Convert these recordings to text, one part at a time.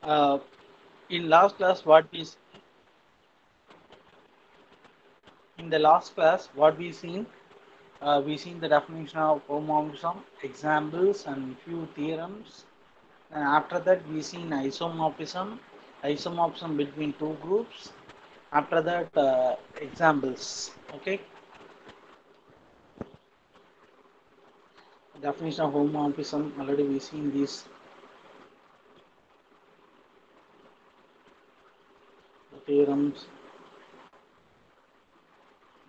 Uh, in last class, in the last class, what we seen the definition of homomorphism, examples, and few theorems. And after that, we seen isomorphism between two groups. After that, examples. Okay, definition of homomorphism. Already we seen these theorems.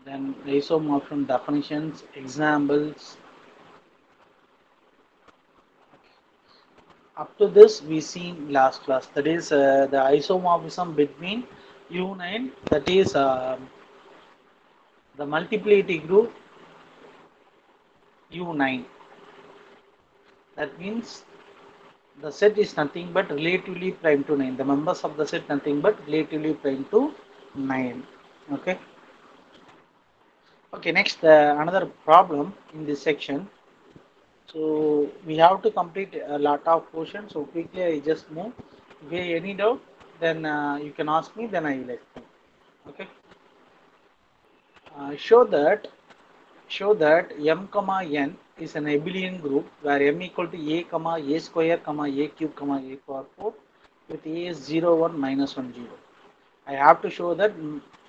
Then isomorphism definitions, examples. Up to this we seen last class, that is the isomorphism between U9, that is the multiplicity group U9. That means the set is nothing but relatively prime to 9. The members of the set nothing but relatively prime to 9. Okay. Okay, next another problem in this section. So we have to complete a lot of portions. So quickly I just move. If you have any doubt, then you can ask me. Then I will explain. Okay. Show that m comma n is an abelian group where m equal to a comma a square comma a cube comma a power 4 with a is 0 1 minus 1 0. I have to show that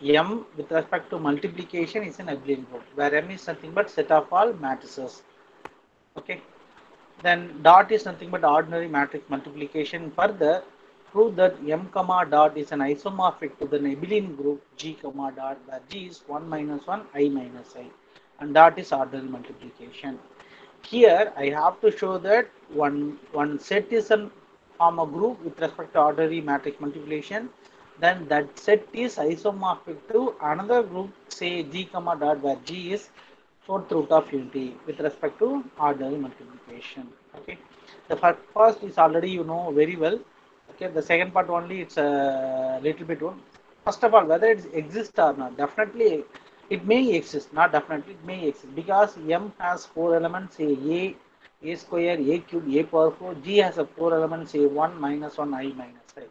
m with respect to multiplication is an abelian group where m is nothing but set of all matrices. Okay. Then dot is nothing but ordinary matrix multiplication. Further, prove that m comma dot is an isomorphic to the abelian group g comma dot where g is 1 minus 1 I minus I and dot is ordinary multiplication. Here I have to show that one set is a form a group with respect to ordinary matrix multiplication. Then that set is isomorphic to another group, say g comma dot where g is fourth root of unity with respect to ordinary multiplication. Okay, the first is already you know very well. Okay, the second part only it's a little bit one. First of all, whether it exists or not, definitely it may exist, not definitely it may exist because m has four elements, say a square, a cube, a power 4. G has a four elements, say 1 minus 1 I minus I.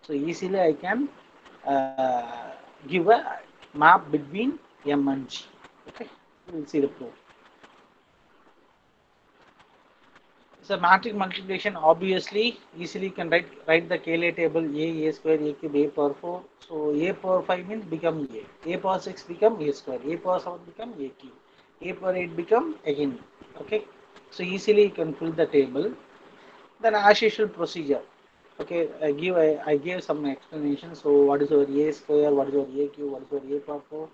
So easily I can give a map between m and g. Okay, we will see the proof. So matrix multiplication obviously easily can write the Cayley table a square, a cube, a power 4. So a power 5 means become a power 6 become a square, a power 7 become a cube, a power 8 become again. Okay, so easily you can fill the table. Then as usual procedure. Okay, I gave some explanation. So what is your a square, what is your a cube, what is your a power 4?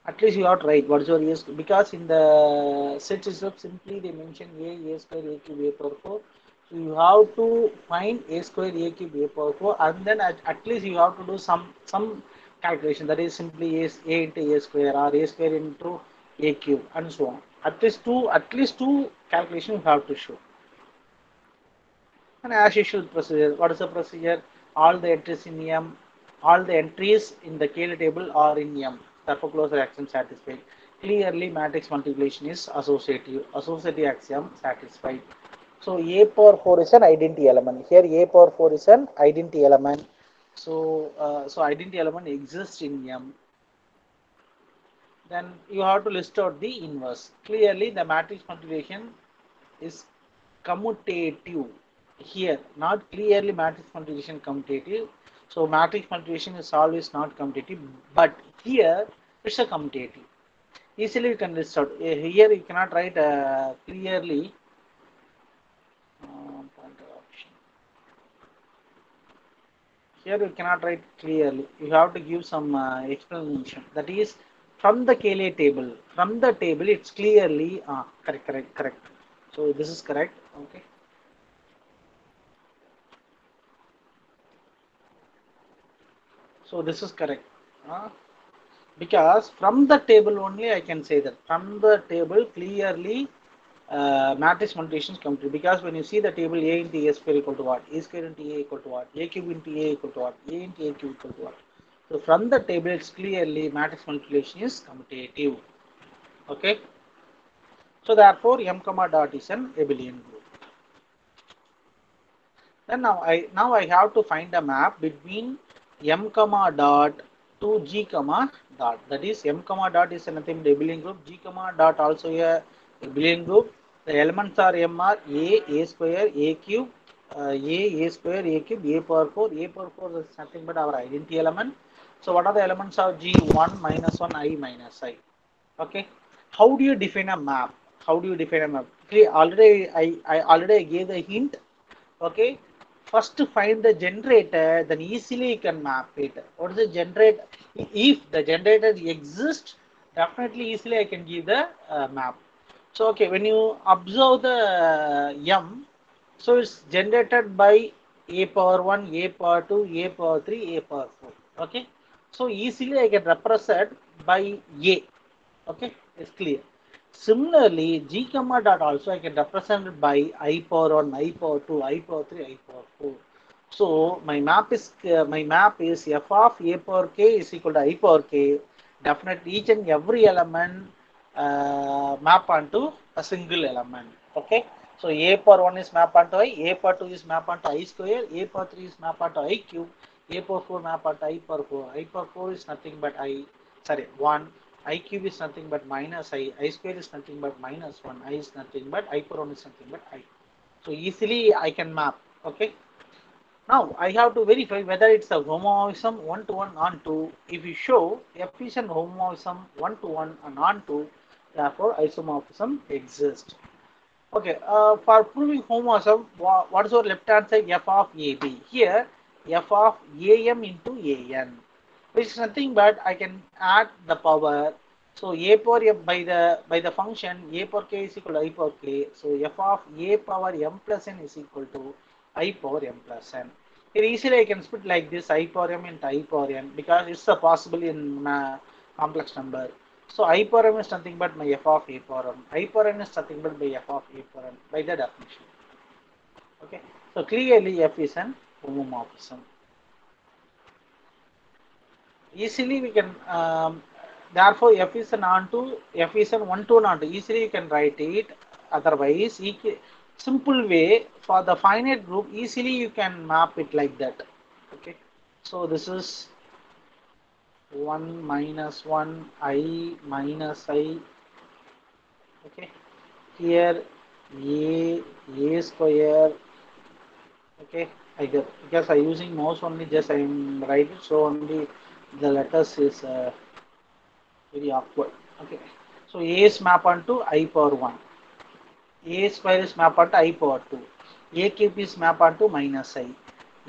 At least you have to write what is your a square because in the set itself simply they mention a square, a cube, a power 4. So you have to find a square, a cube, a power 4, and then at least you have to do some calculation, that is simply a into a square or a square into a cube and so on. At least two calculations you have to show. And as usual procedure, what is the procedure? All the entries in M, all the entries in the Cayley table are in M. Therefore, closure axiom satisfied. Clearly, matrix multiplication is associative. Associative axiom satisfied. So A power 4 is an identity element. Here A power 4 is an identity element. So identity element exists in M. Then you have to list out the inverse. Clearly, the matrix multiplication is commutative here, not clearly matrix multiplication commutative. So matrix multiplication is always not commutative, but here it's a commutative. Easily you can list out. Here you cannot write clearly. Pointer option. Here you cannot write clearly. You have to give some explanation. That is from the Cayley table. From the table, it's clearly correct. So this is correct. Okay. So this is correct. Uh, because from the table only I can say that from the table clearly matrix multiplications come to, because when you see the table a into a square equal to what, a square into a equal to what, a cube into a equal to what, a into a cube equal to what. So from the table it's clearly matrix multiplication is commutative. Okay, so therefore m comma dot is an abelian group. Then now I have to find a map between m comma dot to g comma dot. That is m comma dot is nothing but abelian group. G comma dot also a abelian group. The elements are m are a square, a cube, a square, a cube, a power 4. A power 4 is nothing but our identity element. So what are the elements of G1 minus 1 I minus I? Okay. How do you define a map? How do you define a map? Okay, I already gave the hint. Okay, first find the generator, then easily you can map it. What is the generator? If the generator exists, definitely easily I can give the map. So okay, when you observe the m, so it's generated by a power 1, a power 2, a power 3, a power 4. Okay, so easily I can represent by a. Okay, it's clear. Similarly, g comma dot also I can represent it by I power 1, I power 2, I power 3, I power 4. So my map is f of a power k is equal to I power k. Definitely each and every element map onto a single element. Okay. So a power 1 is map onto I, a power 2 is map onto I square, a power 3 is map onto I cube, a power 4 map onto I power 4. I power 4 is nothing but 1. I cube is nothing but minus I square is nothing but minus 1, I is nothing but I power 1 is nothing but I. So easily I can map. Okay. Now I have to verify whether it's a homomorphism 1 to 1 on 2. If you show F is an homomorphism 1 to 1 and on 2, therefore isomorphism exists. Okay, for proving homomorphism, what is our left hand side? F of AB. Here, F of AM into AN, which is nothing but I can add the power. So A power M by the function A power K is equal to I power K. So F of A power M plus N is equal to I power M plus N. Here easily I can split like this I power M into I power N because it's a possible in complex number. So I power M is nothing but my f of a power m. I power n is nothing but by f of a power n by the definition. Okay. So clearly f is an homomorphism. Easily we can therefore f is an onto f is an 1 to 1 onto. Easily you can write it. Otherwise, simple way for the finite group, easily you can map it like that. Okay. So this is 1 minus 1 I minus I. Okay. Here a square. Okay, I get because I using mouse only, just I am writing, so only the letters is very awkward. Okay, so a is map onto I power 1, a square is map onto I power 2, a cube is map onto minus I,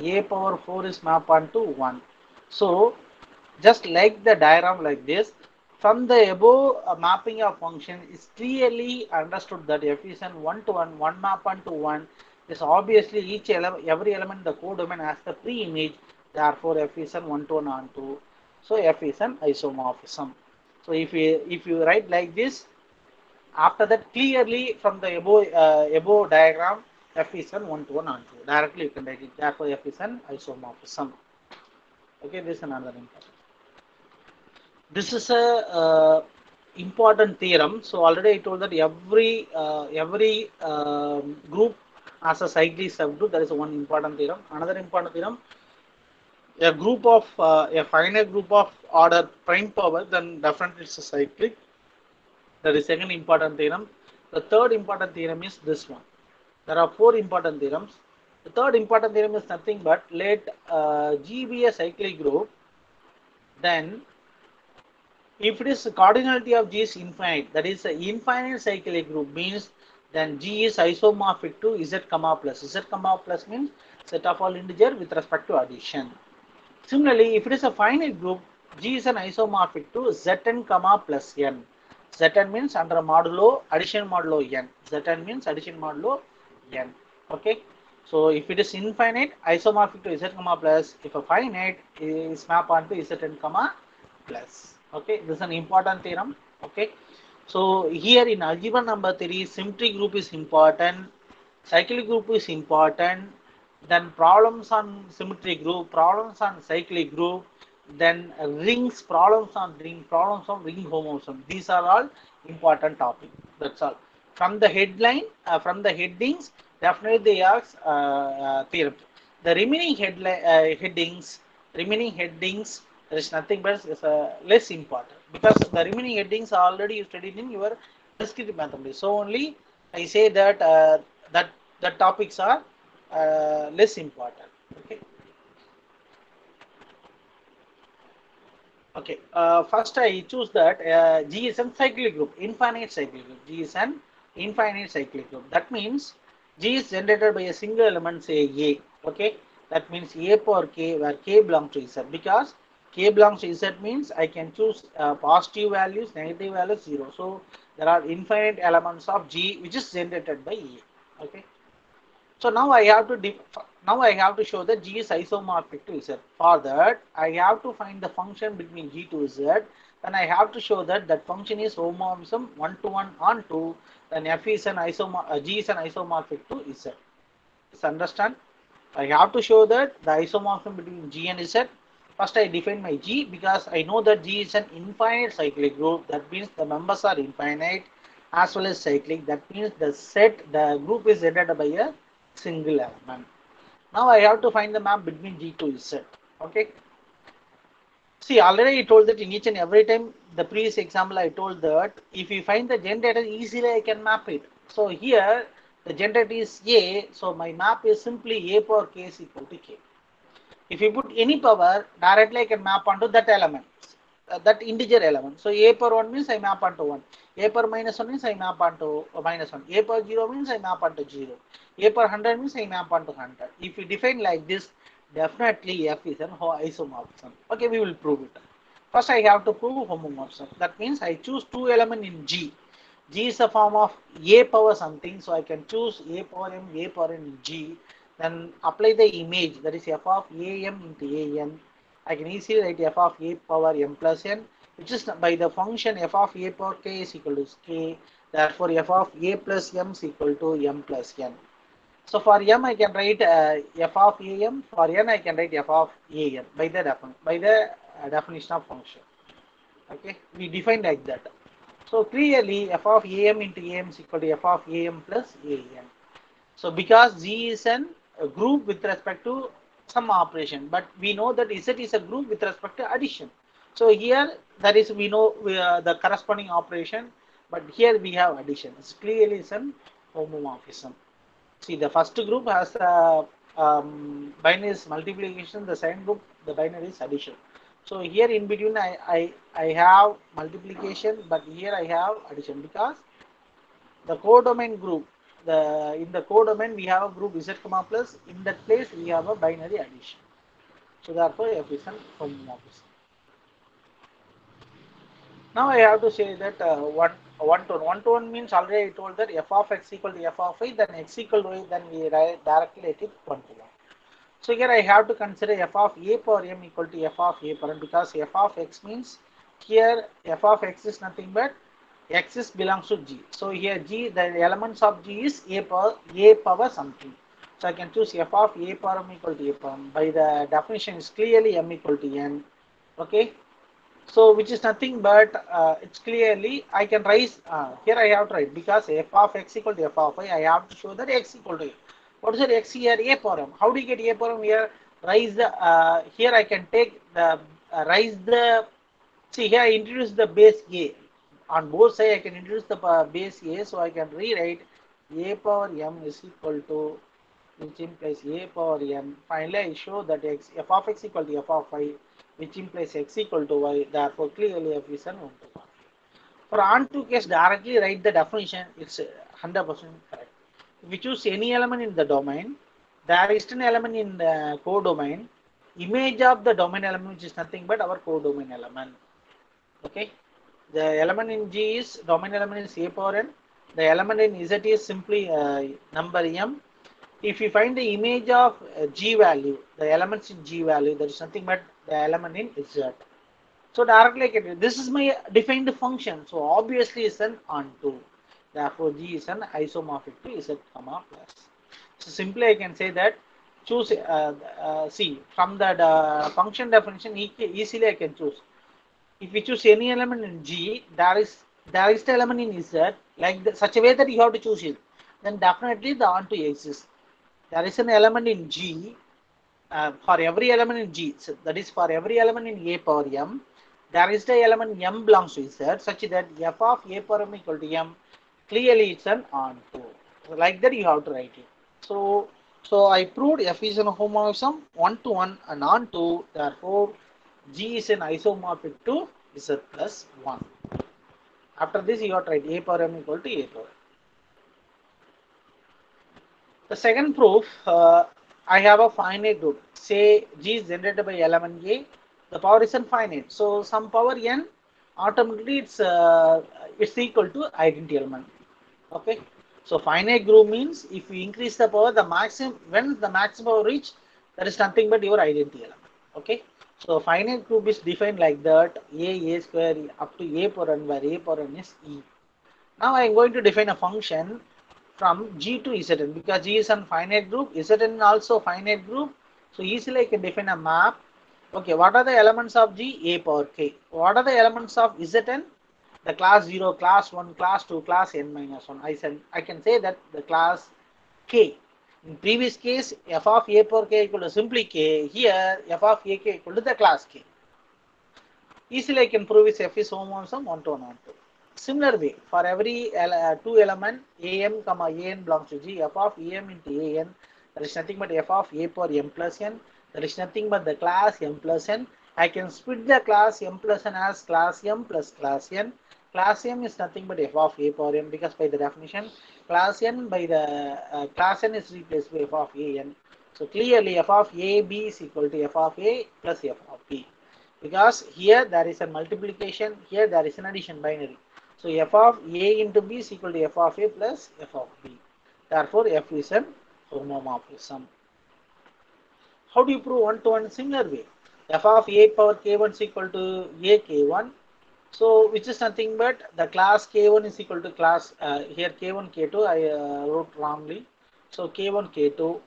a power 4 is map onto 1. So just like the diagram like this, from the above mapping of function is clearly understood that f is an 1 to 1, 1 map onto 1 is obviously each element, every element in the codomain has the pre-image, therefore f is an 1 to 1 onto, so f is an isomorphism. So if you write like this, after that clearly from the above diagram, f is an 1 to 1 onto, directly you can write it, therefore f is an isomorphism. Okay, this is another important. This is a important theorem. So already I told that every group has a cyclic subgroup. That is one important theorem. Another important theorem: a finite group of order prime power, then definitely it's a cyclic. That is second important theorem. The third important theorem is this one. There are four important theorems. The third important theorem is nothing but let G be a cyclic group, then if it is the cardinality of G is infinite, that is an infinite cyclic group, means then G is isomorphic to Z comma plus. Z comma plus means set of all integer with respect to addition. Similarly, if it is a finite group, G is an isomorphic to Zn comma plus n. Zn means under modulo addition modulo n. Zn means addition modulo n. Okay. So if it is infinite, isomorphic to Z comma plus. If a finite, is map onto Zn comma plus. Okay, this is an important theorem. Okay, so here in algebra number 3, symmetry group is important, cyclic group is important, then problems on symmetry group, problems on cyclic group, then rings, problems on ring homomorphism. These are all important topics. That's all. From the headline, from the headings, Definitely the Young's theorem. The remaining headings, there is nothing but is less important because the remaining headings are already you studied in your descriptive mathematics. So only I say that that the topics are less important. Okay. Okay. First I choose that G is an cyclic group, infinite cyclic group. G is an infinite cyclic group. That means G is generated by a single element, say A. Okay. That means A power K, where K belongs to Z. Because K belongs to Z means I can choose positive values, negative values, zero. So there are infinite elements of G which is generated by A. Okay. So now I have to show that G is isomorphic to Z. For that, I have to find the function between G to Z. Then I have to show that that function is homomorphism 1 to 1 onto. Then F is an G is an isomorphic to Z. Just understand? I have to show that the isomorphism between G and Z. First, I define my G because I know that G is an infinite cyclic group. That means the members are infinite as well as cyclic. That means the group is generated by a single element. Now I have to find the map between G to Z. Okay. See, already I told that in each and every time the previous example I told that if you find the generator easily I can map it. So here the generator is A, so my map is simply A power K is equal to K. If you put any power, directly I can map onto that element, that integer element. So A power 1 means I map onto 1. A power minus 1 means I map onto minus 1. A power 0 means I map onto 0. A power 100 means I map onto 100. If you define like this, definitely F is an isomorphism. Okay, we will prove it. First, I have to prove homomorphism. That means I choose two elements in G. G is a form of A power something, so I can choose A power M, A power N in G. Then apply the image, that is f of am into an. I can easily write f of a power m plus n, which is by the function f of a power k is equal to k. Therefore, f of a plus m is equal to m plus n. So for m, I can write f of am. For n, I can write f of an by the definition of function. Okay, we define like that. So clearly, f of am into am is equal to f of am plus an. So because G is a group with respect to some operation, but we know that Z is a group with respect to addition. So here that is we know the corresponding operation, but here we have addition. It's clearly some homomorphism. See, the first group has binary is multiplication. The second group, the binary is addition. So here in between I have multiplication, but here I have addition because the codomain group, in the codomain we have a group Z comma plus. In that place we have a binary addition. So therefore F is an homomorphism. Now I have to say that one to one means already I told that f of x equal to f of y, then x equal to y, then we directly let it 1 to 1. So here I have to consider f of a power m equal to f of a power m, because f of x means here f of x is nothing but x is belongs to G. So here G, the elements of G is a power something. So I can choose f of a power m equal to a power m. By the definition is clearly m equal to n. Okay. So which is nothing but it's clearly I can raise here I have to write, because f of x equal to f of y, I have to show that x equal to a. What is it x here? A power m. How do you get a power m here? Raise the here I can take the raise the, see here I introduce the base a. On both sides I can introduce the base a, so I can rewrite a power m is equal to, which implies a power n. Finally I show that f of x equal to f of y, which implies x equal to y. Therefore clearly f is an 1 to 1. For onto case directly write the definition, it's 100% correct. If we choose any element in the domain, there is an element in the codomain. Image of the domain element, which is nothing but our codomain element. Okay, the element in G is domain element is a power n. The element in Z is simply number m. If you find the image of G value, the elements in G value, there is nothing but the element in Z. So directly I get it. This is my defined function. So obviously it's an onto. Therefore G is an isomorphic to Z comma plus. So simply I can say that choose see from that function definition easily I can choose. If we choose any element in G, there is the element in Z, like such a way that you have to choose it. then definitely the onto exists. There is an element in G for every element in G, so that is for every element in A power M, there is the element M belongs to Z such that f of A power M equal to M, clearly it's an onto. So like that you have to write it. So I proved F is an homomorphism 1 to 1 and onto, therefore G is an isomorphic to Z plus 1. After this you have to write A power M equal to A power. The second proof, I have a finite group. Say G is generated by element A. The power is infinite. So some power n, automatically it's equal to identity element. Okay. So finite group means if you increase the power, the maximum when the maximum power reach, that is nothing but your identity element. Okay. So finite group is defined like that: a square up to a power n, where a power n is e. Now I am going to define a function from G to Zn because G is a finite group, Zn also finite group. So easily I can define a map. Okay, what are the elements of G? A power k. What are the elements of Zn? The class 0, class 1, class 2, class n minus 1. I can say that the class k. In previous case, f of a power k equal to simply k. Here, f of a k equal to the class k. Easily I can prove its f is homomorphism 1 to 1 on 2. Similar way, for every two element am comma an belongs to G, f of am into an, there is nothing but f of a power m plus n, there is nothing but the class m plus n. I can split the class m plus n as class m plus class n. Class m is nothing but f of a power m, because by the definition, class n by the class n is replaced by f of a n. So clearly f of a b is equal to f of a plus f of b, because here there is a multiplication, here there is an addition binary. So f of a into b is equal to f of a plus f of b. Therefore, f is an homomorphism. How do you prove 1 to 1? Similar way. F of a power k1 is equal to a k1. So, which is nothing but the class k1 is equal to class, here k1 k2 I wrote wrongly. So, k1 k2.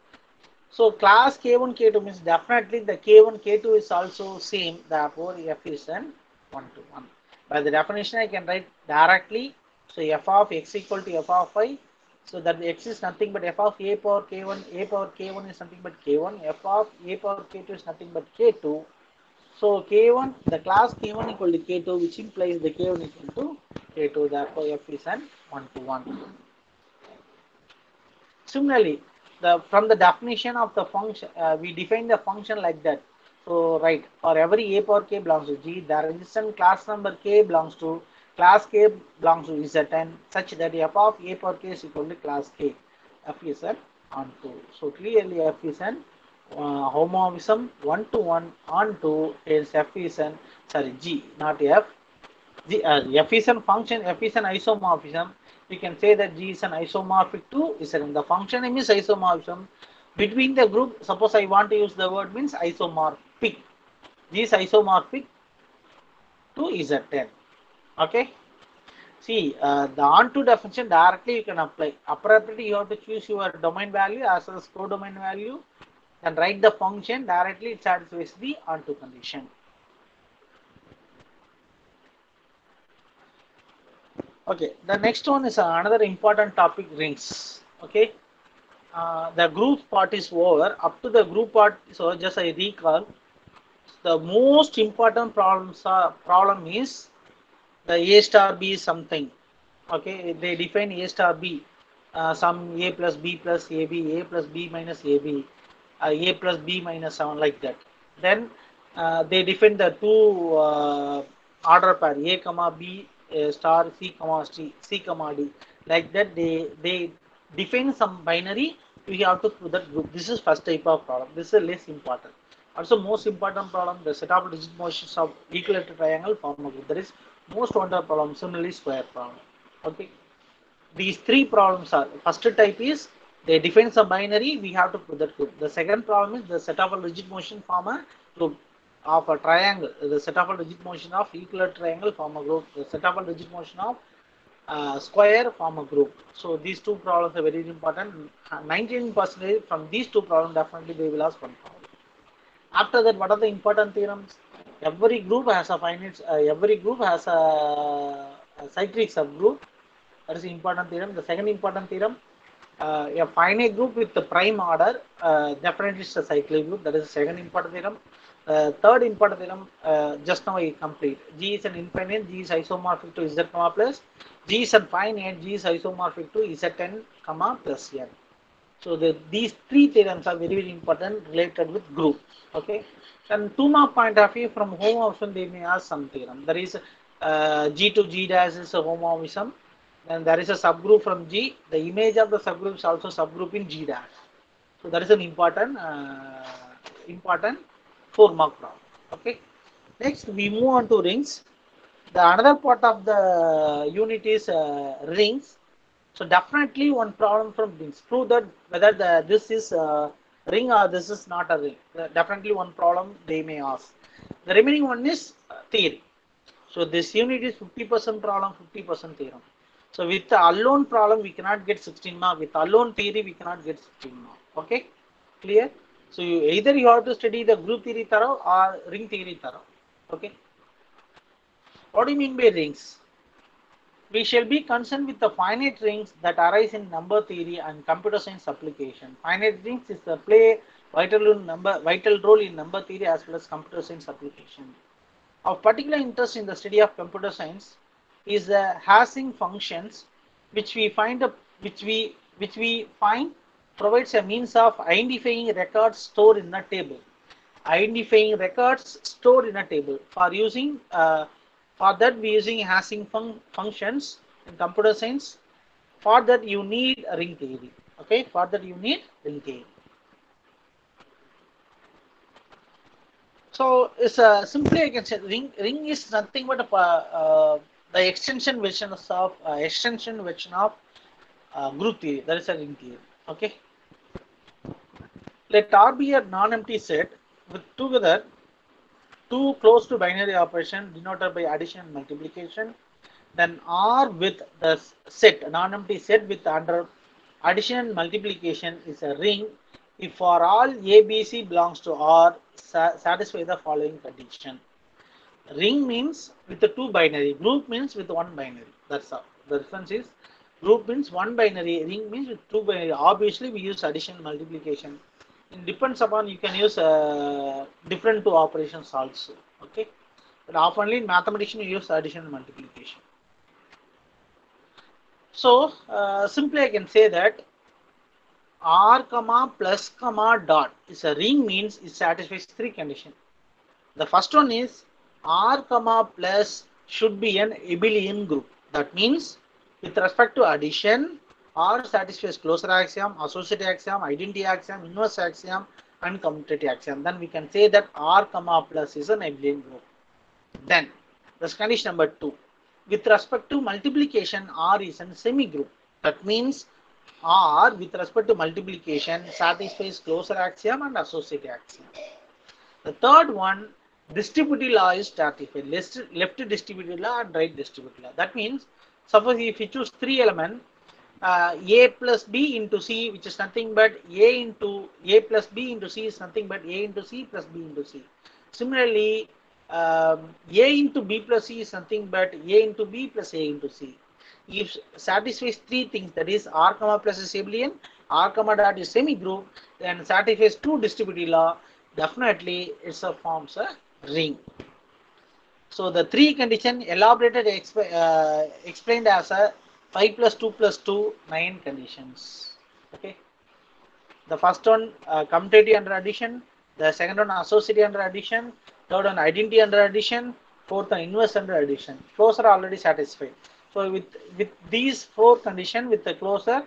So, class k1 k2 means definitely the k1 k2 is also same. Therefore, f is an 1 to 1. By the definition, I can write directly. So f of x equal to f of y. So that x is nothing but f of a power k1. A power k1 is nothing but k1. F of a power k2 is nothing but k2. So k1, the class k1 equal to k2, which implies the k1 equal to k2. Therefore, f is an 1 to 1. Similarly, from the definition of the function, we define the function like that. So, right, for every a power k belongs to G, the resistant class number k belongs to class k belongs to Zn, such that f of a power k is equal to class k. F is an onto. So clearly f is an homomorphism 1 to 1 onto, hence f is an, sorry, G, not f. F is a function, F is an isomorphism. We can say that G is an isomorphic to Zn. The function name is isomorphism. Between the group, suppose I want to use the word means isomorphic. G is isomorphic to Zn. Okay. See, the onto definition directly you can apply. Appropriately, you have to choose your domain value as well as codomain value, and write the function directly. It satisfies the onto condition. Okay, the next one is another important topic, rings. Okay, the group part is over. Up to the group part, so just I recall, the most important problem is the A star B is something. Okay, they define A star B, some A plus B plus AB, A plus B minus AB, A plus B minus 7, like that. Then they define the two order pair A comma B star C comma C comma D, like that. They define some binary. We have to prove that group. This is first type of problem. This is less important. Also, most important problem, the set of digit motions of equilateral triangle form a group. That is most wonder problem. Similarly, square problem. Okay, these three problems are: first type is they define some binary, we have to prove that group. The second problem is the set of a rigid motion form a group of a triangle. The set of a rigid motion of equilateral triangle form a group. The set of a rigid motion of square form a group. So these two problems are very important. 19% from these two problems definitely they will ask one problem. After that, what are the important theorems? Every group has a finite. Every group has a cyclic subgroup. That is the important theorem. The second important theorem, A finite group with the prime order definitely is a cyclic group. That is the second important theorem. Third important theorem, just now I complete. G is an infinite, G is isomorphic to Z comma plus. G is a finite, G is isomorphic to Zn comma plus n. So these three theorems are very, very important related with group. Okay. And 2 mark point of view, from homomorphism they may ask some theorem. There is G to G dash is a homomorphism. Then there is a subgroup from G. The image of the subgroup is also subgroup in G dash. So that is an important 4 mark problem. Okay. Next we move on to rings. The another part of the unit is rings. So definitely one problem from rings. Prove that whether this is a ring or this is not a ring. Definitely one problem they may ask. The remaining one is theory. So this unit is 50% problem, 50% theorem. So with the alone problem we cannot get 16 mark. With alone theory we cannot get 16 mark. Okay, clear? So either you have to study the group theory thorough or ring theory thorough. Okay. What do you mean by rings? We shall be concerned with the finite rings that arise in number theory and computer science application. Finite rings is the play vital role in number theory as well as computer science application. Of particular interest in the study of computer science is the hashing functions, which we find provides a means of identifying records stored in a table. Identifying records stored in a table. For that we using hashing functions in computer science. For that you need a ring theory. Okay, for that you need ring theory. So it's simply I can say ring is nothing but the extension version of group theory. That is a ring theory. Okay. Let R be a non-empty set with together two close to binary operation denoted by addition and multiplication. Then R with the set, non-empty set with under addition and multiplication is a ring if for all ABC belongs to R, satisfy the following condition. Ring means with the two binary, group means with one binary. That's all. The difference is group means one binary, ring means with two binary. Obviously we use addition and multiplication. It depends upon, you can use different two operations also. Okay, but oftenly in mathematician you use addition and multiplication. So simply I can say that R comma plus comma dot is a ring means it satisfies three conditions. The first one is R comma plus should be an abelian group. That means with respect to addition, R satisfies closure axiom, associative axiom, identity axiom, inverse axiom, and commutative axiom. Then we can say that R comma plus is an abelian group. Then that's condition number 2. With respect to multiplication, R is a semi-group. That means R with respect to multiplication satisfies closure axiom and associative axiom. The third one, distributive law is satisfied. Left distributive law and right distributive law. That means suppose if you choose three elements, A plus B into C, which is nothing but A plus B into C is nothing but A into C plus B into C. Similarly, A into B plus C is nothing but A into B plus A into C. If satisfies three things, that is R comma plus is abelian, R comma dot is semi-group, then satisfies two distributive law, definitely it's a forms a ring. So the three condition elaborated explained as a 5 plus 2 plus 2 9 conditions. Okay. The first one commutative under addition, the second one associative under addition, third one identity under addition, fourth one inverse under addition. Closure already satisfied. So with these four conditions with the closure,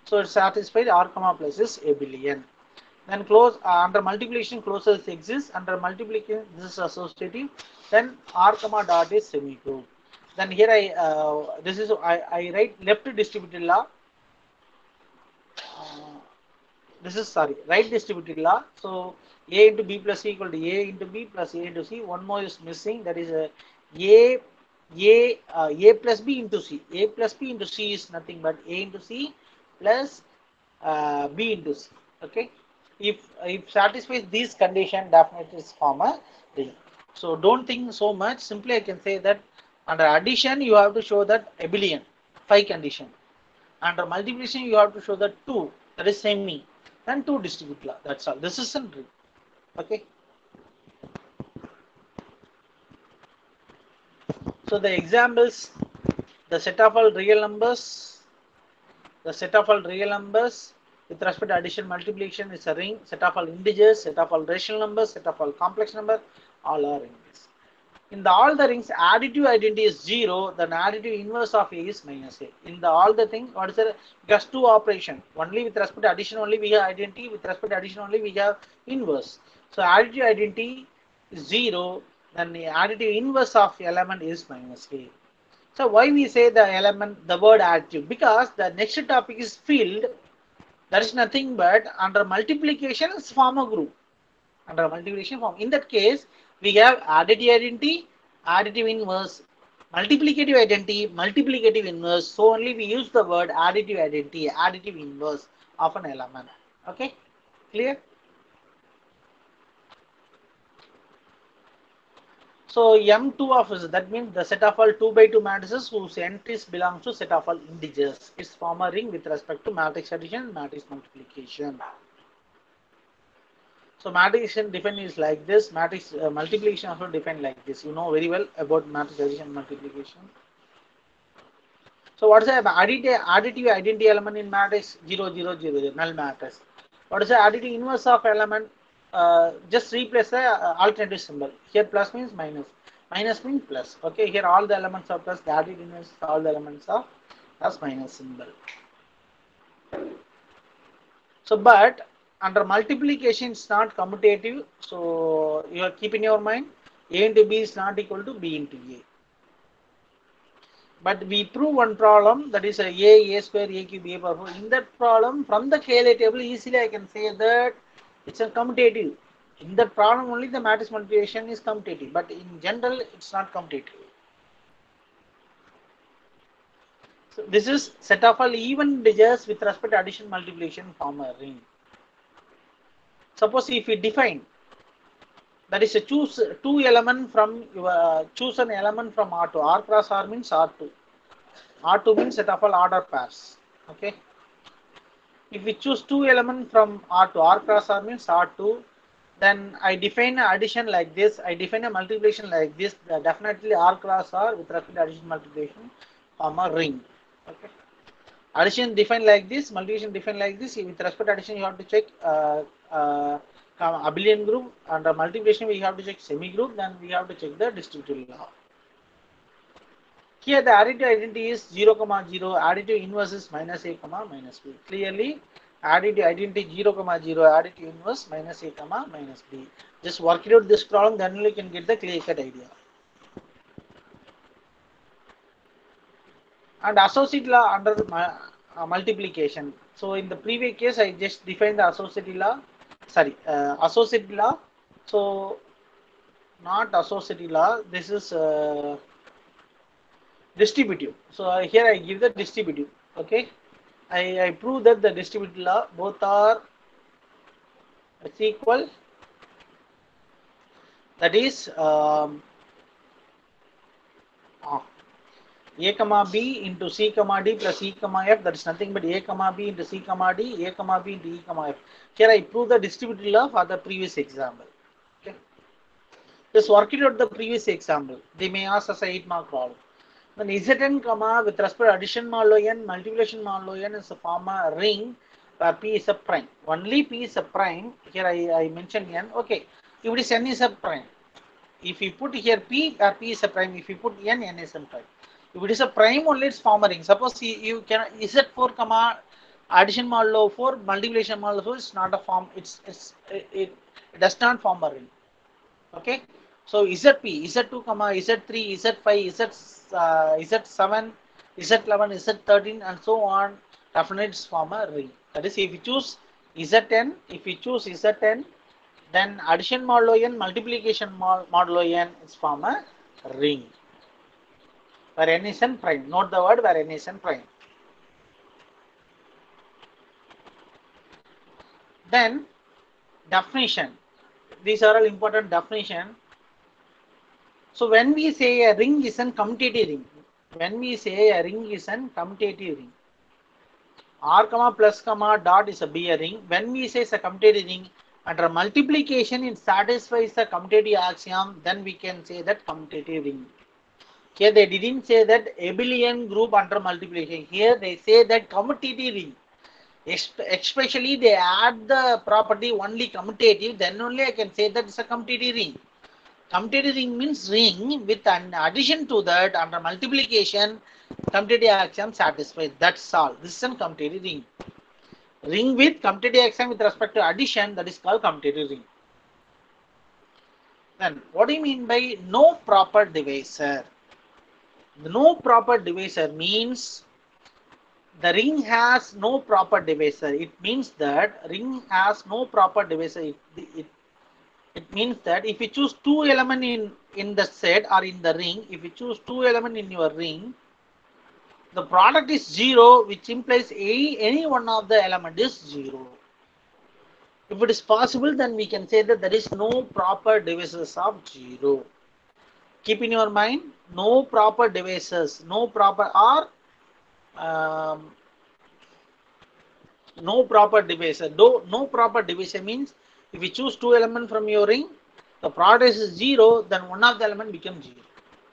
so it's satisfied R comma plus is abelian. Then close under multiplication closures exist, under multiplication this is associative, then R comma dot is semi-group. Then here I write left distributive law. This is right distributive law. So A into B plus C equal to A into B plus A into C. One more is missing, that is A plus B into C. A plus B into C is nothing but A into C plus B into C. Okay. If satisfies these condition, definitely is form a ring. So don't think so much. Simply I can say that under addition you have to show that abelian 5 condition. Under multiplication, you have to show that 2, that is semi, and 2 distribute law. That's all. This is a ring. Okay. So the examples, the set of all real numbers, with respect to addition, multiplication is a ring. Set of all integers, set of all rational numbers, set of all complex number, all are rings. In all the rings, additive identity is 0, then additive inverse of A is minus A. In all the things, what is it? Just two operation. Only with respect to addition, only we have identity. With respect to addition, only we have inverse. So additive identity is 0, then the additive inverse of element is minus A. So why we say the word additive? Because the next topic is field. That is nothing but under multiplication is form a group. Under multiplication form. In that case, we have additive identity, additive inverse, multiplicative identity, multiplicative inverse. So only we use the word additive identity, additive inverse of an element. Okay, clear? So M2 of is, that means the set of all 2 by 2 matrices whose entries belongs to set of all integers. It's form a ring with respect to matrix addition, matrix multiplication. So matrix defined is like this. Matrix multiplication also defined like this. You know very well about matrix addition and multiplication. So what is the additive identity element in matrix? 0, 0, 0, null matrix. What is the additive inverse of element? Just replace the alternative symbol. Here plus means minus. Minus means plus. Okay, here all the elements are plus. The additive inverse, all the elements are plus minus symbol. So, but under multiplication, it's not commutative. So, you are keeping in your mind A into B is not equal to B into A. But we prove one problem, that is A square, A cube, A power 4. In that problem, from the KLA table, easily I can say that it's a commutative. In that problem, only the matrix multiplication is commutative. But in general, it's not commutative. So, this is set of all even integers with respect to addition multiplication form a ring. Suppose if we define, that is a choose two element from your choose an element from R2. R cross R means R2. R2 means set of all order pairs. Okay. If we choose two elements from R2, R cross R means R2, then I define an addition like this. I define a multiplication like this. Definitely R cross R with respect to addition multiplication form a ring. Okay. Addition defined like this, multiplication defined like this. With respect to addition, you have to check abelian group. Under multiplication, we have to check semi group. Then we have to check the distributive law. Here the additive identity is 0, 0. Additive inverse is minus A, minus B. Clearly, additive identity 0, 0. Additive inverse minus A, minus B. Just work it out this problem, then you can get the clear cut idea. And associate law under multiplication. So in the previous case, I just defined the associate law. Sorry, associate law. So not associate law. This is distributive. So here I give the distributive. Okay, I prove that the distributive law both are equal. That is A comma B into C comma D plus E comma F. That is nothing but A comma B into C comma D, A comma B into E comma F. Here I prove the distributive law for the previous example. Okay. Just work it out the previous example. They may ask us a 8-mark problem. Then Zn comma with respect to addition modulo n, multiplication modulo n is a form a ring where P is a prime. Only P is a prime. Here I mentioned n. Okay. If it is n is a prime. If you put here P, where P is a prime. If you put n, n is a prime. If it is a prime only, it's form a ring. Suppose you can Z4 comma addition modulo 4, multiplication modulo 4 is not a form. It does not form a ring. Okay. So ZP, Z2 comma Z3, Z5, Z7, Z11, Z13, and so on. Definitely it's form a ring. That is, if you choose Zn, then addition modulo n, multiplication modulo n is form a ring. Where n is n prime. Note the word where n is n prime. Then definition. These are all important definition. So when we say a ring is an commutative ring, when we say a ring is an commutative ring, R comma plus comma dot is a ring. When we say it's a commutative ring, under multiplication it satisfies the commutative axiom, then we can say that commutative ring. Here they didn't say that abelian group under multiplication. Here they say that commutative ring. Especially they add the property only commutative, then only I can say that it's a commutative ring. Commutative ring means ring with an addition to that under multiplication, commutative axiom satisfies. That's all. This is a commutative ring. Ring with commutative axiom with respect to addition, that is called commutative ring. Then what do you mean by no proper divisor? The no proper divisor means the ring has no proper divisor. It means that ring has no proper divisor. It means that if you choose two elements in the set or in the ring, if you choose two elements in your ring, the product is 0, which implies any one of the element is 0. If it is possible, then we can say that there is no proper divisors of 0. Keep in your mind, no proper divisors, no proper or no proper divisor. No proper divisor means if you choose two elements from your ring, the product is 0, then one of the element becomes 0.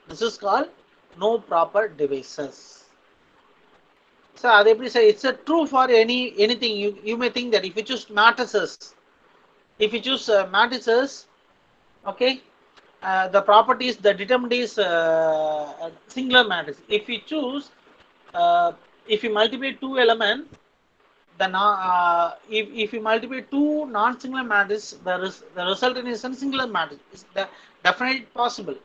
This is called no proper divisors. So it's a true for anything. You may think that if you choose matrices, okay, the property is the determinant is singular matrix. If you choose, if you multiply two elements, then if you multiply two non-singular matrices, the result is a singular matrix. Is definitely possible.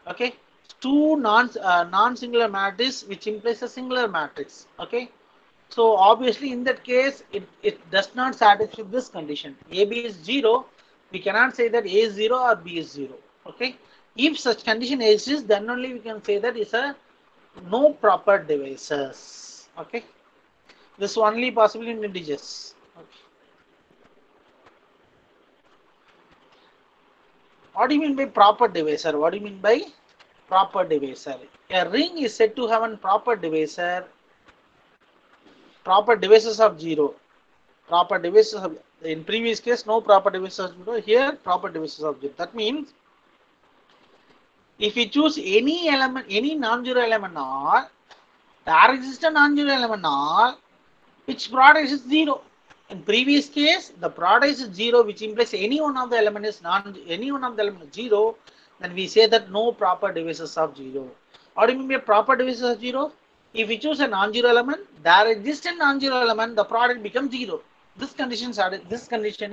Okay, two non-singular matrix which implies a singular matrix. Okay, so obviously in that case it does not satisfy this condition. AB is 0, we cannot say that A is 0 or B is 0. Okay, if such condition exists, then only we can say that is a no proper divisors. Okay, this is only possible in integers. Okay. What do you mean by proper divisor? What do you mean by proper divisor? A ring is said to have a proper divisor. Proper divisors of 0. Proper divisors of, in previous case no proper divisors of 0. Here proper divisors of 0. That means if you choose any element, any non-zero element R, there exists a non-zero element R, which product is 0. In previous case, the product is 0, which implies any one of the element is 0. Then we say that no proper divisors of 0. What do you mean by proper divisors of 0? If we choose a non-zero element, there exists a non-zero element, the product becomes 0. This condition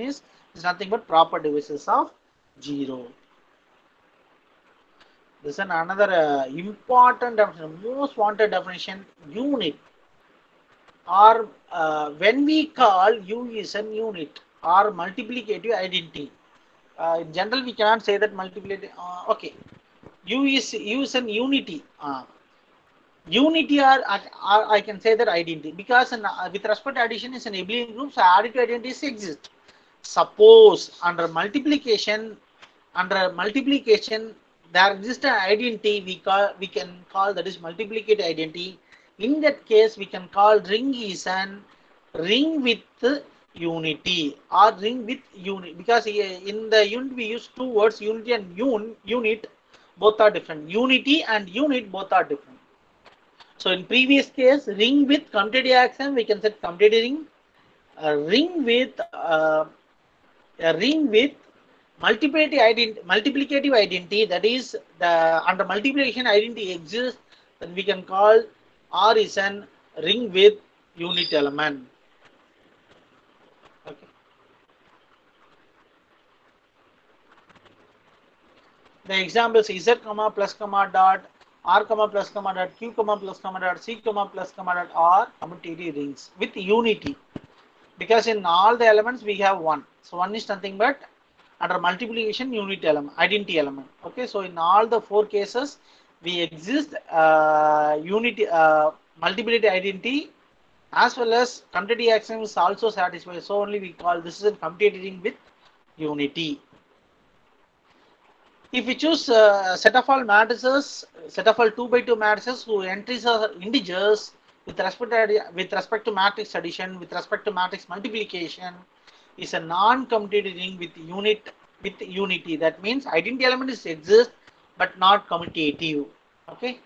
is nothing but proper divisors of 0. This is another important definition, most wanted definition, unit. Or when we call U is an unit or multiplicative identity. In general, we cannot say that multiplicative. Okay, U is an unity. Unity or I can say that identity, because with respect to addition is an abelian group, so additive identities exist. Suppose under multiplication there exists an identity we can call that is multiplicative identity. In that case, we can call ring is an ring with unity or ring with unit, because in the unit we use two words, unity and unit, both are different. Unity and unit both are different. So in previous case, ring with commutative axiom, we can say commutative ring. A ring with multiplicative identity, that is the under multiplication identity exists, then we can call R is an ring with unit element. Okay. The examples Z comma plus comma dot R comma plus comma dot Q comma plus comma dot C comma plus comma dot are commutative rings with unity, because in all the elements we have one. So one is nothing but under multiplication unit element, identity element. Okay, so in all the four cases we exist unity multiplicative identity as well as commutative axiom is also satisfied. So only we call this is a commutative ring with unity. If we choose set of all matrices, set of all 2 by 2 matrices whose entries are integers with respect to matrix addition, with respect to matrix multiplication, is a non-commutative ring with unity. That means identity element is exist but not commutative. Okay.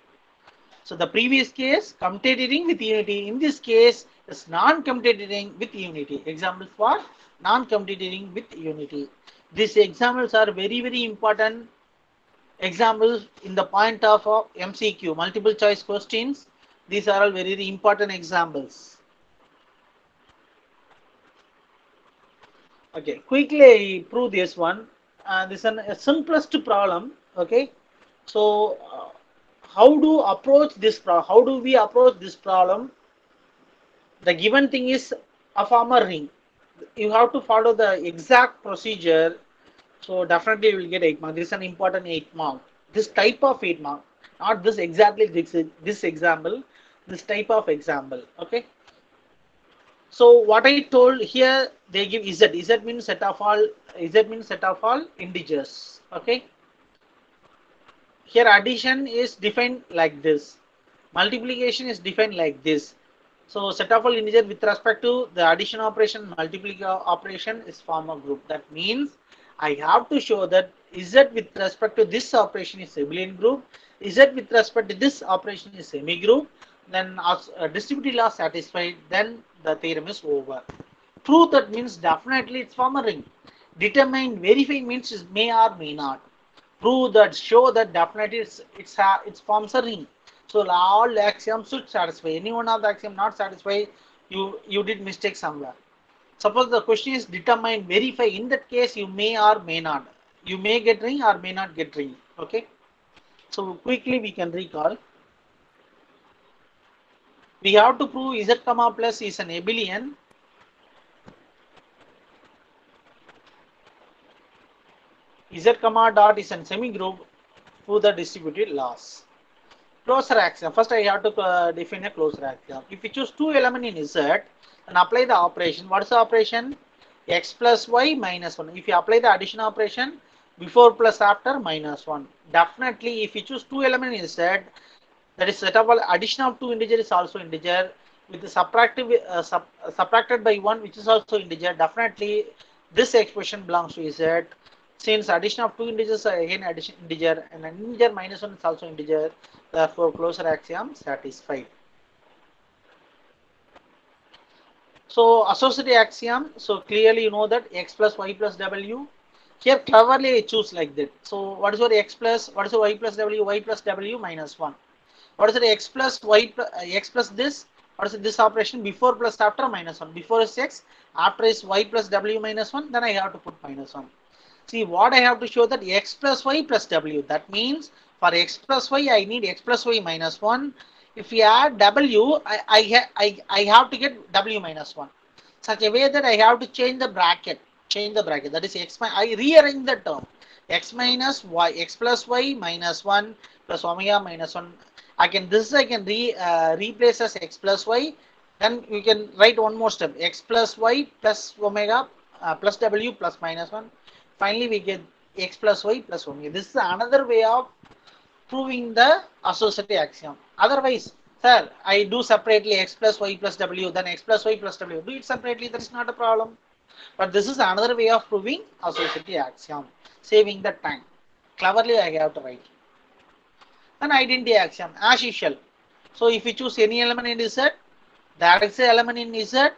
So the previous case commutative ring with unity. In this case, is non-commutative ring with unity. Examples for non-commutative ring with unity. These examples are very important examples in the point of MCQ, multiple choice questions. These are all very important examples. Okay, quickly I prove this one. This is a simplest problem. Okay, so how do approach this problem? How do we approach this problem? The given thing is a former ring. You have to follow the exact procedure. So definitely you will get 8 marks. This is an important 8 mark. This type of 8 mark, not this exactly this example. This type of example. Okay. So what I told here, they give z. Z means set of all. Z means set of all integers. Okay. Here addition is defined like this. Multiplication is defined like this. So set of all integer with respect to the addition operation, multiplication operation is form a group. That means I have to show that z with respect to this operation is abelian group, z with respect to this operation is semi group. Then as distributive law satisfied, then the theorem is over. Prove that means definitely it's form a ring. Determine, verify means is may or may not. Prove that, show that definitely it forms a ring. So all axioms should satisfy. Any one of the axiom not satisfy, you did mistake somewhere. Suppose the question is determine, verify. In that case, you may or may not. You may get ring or may not get ring. Okay. So quickly we can recall. We have to prove z comma plus is an abelian. Z comma dot is an semi group to the distributed laws. Closure axiom. First, I have to define a closure axiom. If you choose two elements in Z and apply the operation, what is the operation? X plus y minus 1. If you apply the addition operation, before plus after minus 1. Definitely, if you choose two elements in Z, that is set of all addition of two integer is also integer with the subtracted by 1, which is also integer. Definitely, this expression belongs to Z. Since addition of two integers are again addition integer and an integer minus 1 is also integer, therefore closure axiom satisfied. So associative axiom, so clearly you know that x plus y plus w. Here cleverly I choose like that. So what is your x plus, what is your y plus w? Y plus w minus 1. What is the x plus y plus, x plus this? What is this operation? Before plus after minus 1. Before is x, after is y plus w minus 1. Then I have to put minus 1. See what I have to show that x plus y plus w. That means for x plus y I need x plus y minus 1. If we add w, I have to get w minus 1. Such a way that I have to change the bracket. Change the bracket. That is x. I rearrange the term. X minus y, x plus y minus 1 plus omega minus 1. I can replace as x plus y. Then we can write one more step. X plus y plus omega plus w plus minus 1. Finally, we get x plus y plus omega. This is another way of proving the associative axiom. Otherwise, sir, I do separately x plus y plus w, then x plus y plus w. Do it separately, that is not a problem. But this is another way of proving associative axiom, saving the time. Cleverly, I have to write. An identity axiom, as usual. So, if you choose any element in Z, that is the element in Z,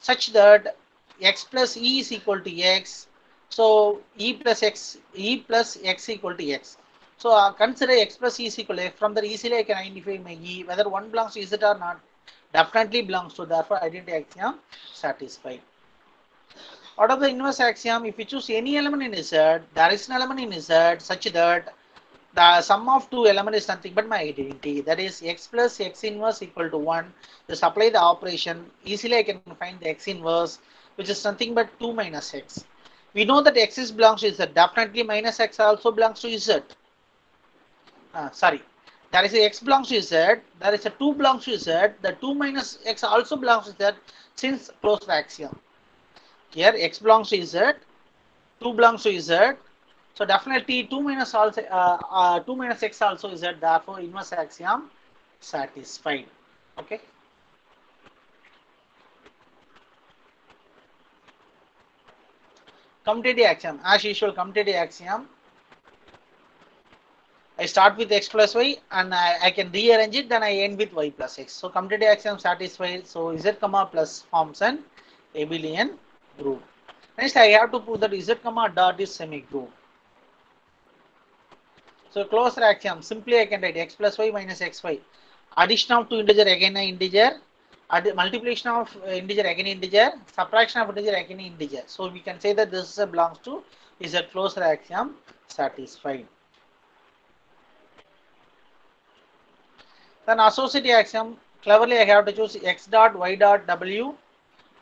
such that x plus e is equal to x. So e plus x equal to x. So consider x plus e is equal to x. From there easily I can identify my e, whether one belongs to Z or not. Definitely belongs to, therefore identity axiom satisfied. Out of the inverse axiom, if you choose any element in Z, there is an element in Z such that the sum of two elements is nothing but my identity. That is x plus x inverse equal to 1. Just apply the operation. Easily I can find the x inverse, which is nothing but 2 minus x. We know that x is belongs to Z. Definitely minus x also belongs to Z. Sorry. There is a x belongs to Z. There is a 2 belongs to Z. The 2 minus x also belongs to Z since closed axiom. Here x belongs to Z. 2 belongs to Z. So definitely 2 minus also 2 minus x also is Z. Therefore inverse axiom satisfied. Okay. Commutative axiom, as usual, commutative axiom. I start with x plus y and I can rearrange it, then I end with y plus x. So commutative axiom satisfied. So z comma plus forms an abelian group. Next, I have to prove that z comma dot is semi-group. So closed axiom, simply I can write x plus y minus xy. Addition of two integer again an integer, multiplication of integer again integer, subtraction of integer again integer. So we can say that this belongs to is a closed axiom satisfied. Then associative axiom, cleverly I have to choose x dot y dot w.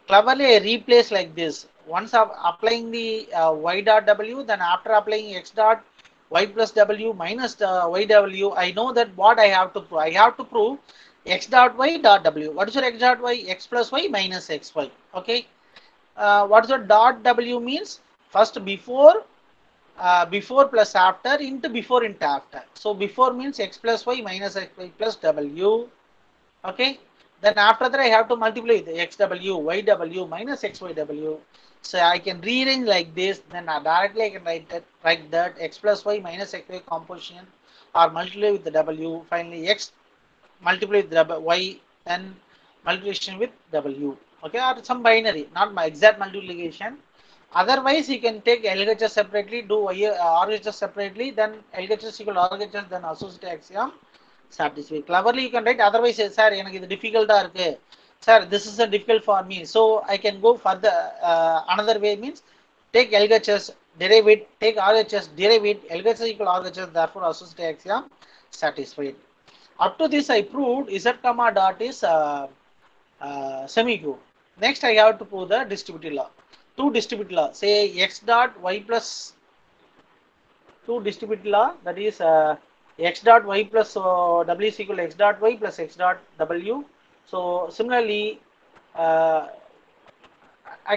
Cleverly I replace like this. Once applying the y dot w, then after applying x dot y plus w minus yw, I know that what I have to prove. I have to prove x dot y dot w. What is your x dot y? X plus y minus xy. Okay. What is your dot w means? First before plus after into before into after. So before means x plus y minus xy plus w. Okay. Then after that I have to multiply the xw, yw minus xyw. So I can rearrange like this. Then directly I can write that x plus y minus xy composition or multiply with the w. Finally x multiply with the y, then multiplication with w. Okay, or some binary, not my exact multiplication. Otherwise, you can take LHS separately, do RHS separately, then LHS equal RHS, then associative axiom satisfy. Cleverly, you can write. Otherwise, sir, எனக்கு இது difficult இருக்கு. Sir, this is a difficult for me. So I can go further. Another way means take LHS, derive it, take RHS, derive it. LHS equal RHS, therefore associative axiom satisfied. Up to this, I proved z comma dot is semi-group. Next, I have to prove the distributive law. Two distributive law. Say x dot y plus two distributive law, that is x dot y plus w is equal to x dot y plus x dot w. So similarly, I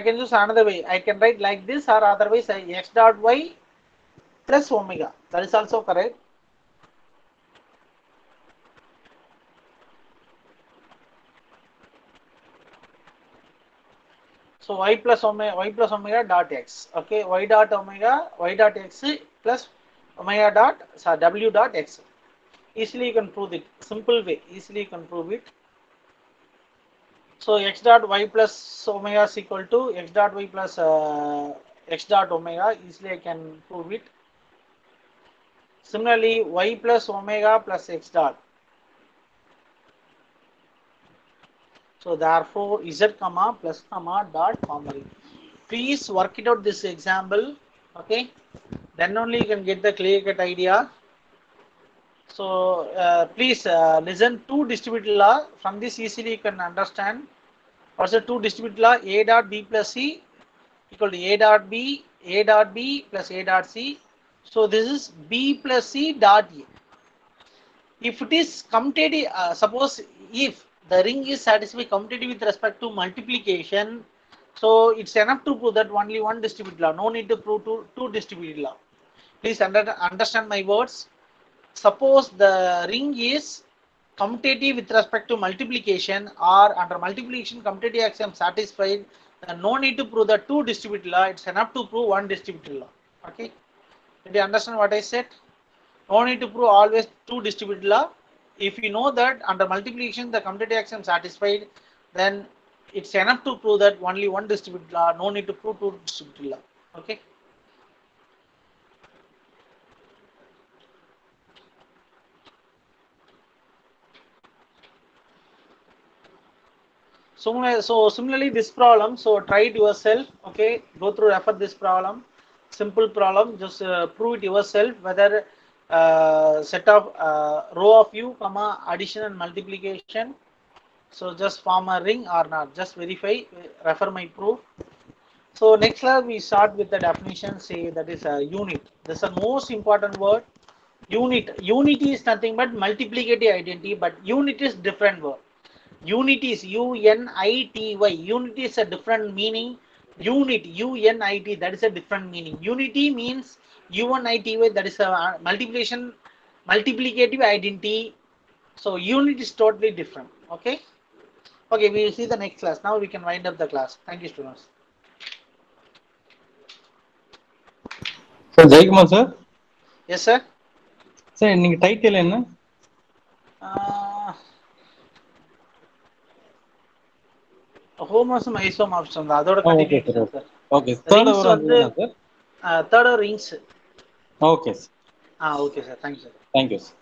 can use another way. I can write like this, or otherwise x dot y plus omega. That is also correct. So y plus omega dot x. Okay, y dot x plus omega dot w dot x. Easily you can prove it. Simple way. Easily you can prove it. So x dot y plus omega is equal to x dot y plus x dot omega. Easily I can prove it. Similarly, y plus omega plus x dot. So therefore, z comma plus comma dot formula. Please work it out this example. Okay. Then only you can get the clear cut idea. So please listen to distributive law. From this easily you can understand. Also two distributive law, a dot b plus c equal to a dot b plus a dot c. So this is b plus c dot a. If it is commutative, suppose if the ring is satisfied commutative with respect to multiplication, so it's enough to prove that only one distributive law. No need to prove two distributive law. Please understand my words. Suppose the ring is commutative with respect to multiplication, or under multiplication commutative axiom satisfied, then no need to prove the two distributive law. It's enough to prove one distributive law. Okay, did you understand what I said? No need to prove always two distributive law. If you know that under multiplication the commutative axiom satisfied, then it's enough to prove that only one distributive law. No need to prove two distributive law. Okay. So similarly this problem, so try it yourself. Okay, go through, refer this problem, simple problem. Just prove it yourself whether set of row of u comma addition and multiplication, so just form a ring or not, just verify, refer my proof. So next class we start with the definition. Say that is a unit. This is the most important word. Unity is nothing but multiplicative identity, but unit is different word. Unity is unity. Unity is a different meaning. Unity, that is a different meaning. Unity means unity, that is a multiplicative identity. So unit is totally different. Okay. Okay, we will see the next class. Now we can wind up the class. Thank you, students. Sir Jayakumar sir. Yes sir. Sir நீங்க title என்ன? Homomorphism isomorphism அதோட okay continuity sir. Sir. Okay third rings அவர் வந்து sir. Third rings. Okay sir. Okay sir. Thank you sir. Thank you sir.